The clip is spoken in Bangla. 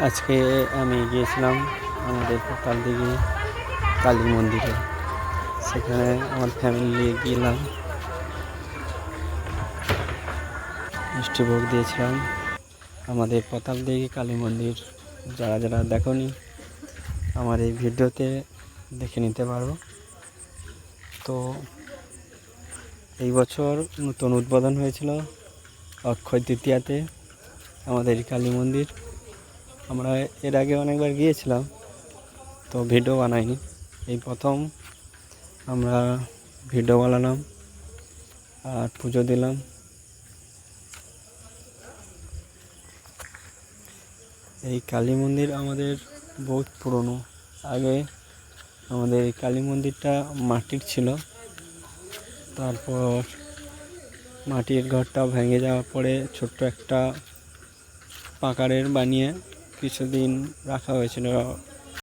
আজকে আমি গিয়েছিলাম আমাদের পাতালদিঘি কালী মন্দিরে। সেখানে আমার ফ্যামিলি নিয়ে গেলাম, মিষ্টিভোগ দিয়েছিলাম। আমাদের পাতালদিঘি কালী মন্দির যারা যারা দেখোনি আমার এই ভিডিওতে দেখে নিতে পারো। তো এই বছর নতুন উদ্বোধন হয়েছিল অক্ষয় তৃতীয়াতে আমাদের কালী মন্দির। আমরা এর আগে অনেকবার গিয়েছিলাম, তো ভিডিও বানাইনি। এই প্রথম আমরা ভিডিও বানালাম আর পুজো দিলাম। এই কালী মন্দির আমাদের বহুত পুরনো। আগে আমাদের এই কালী মন্দিরটা মাটির ছিল, তারপর মাটির ঘরটা ভেঙে যাওয়ার পরে ছোট্ট একটা পাকারের বানিয়ে কিছুদিন রাখা হয়েছিল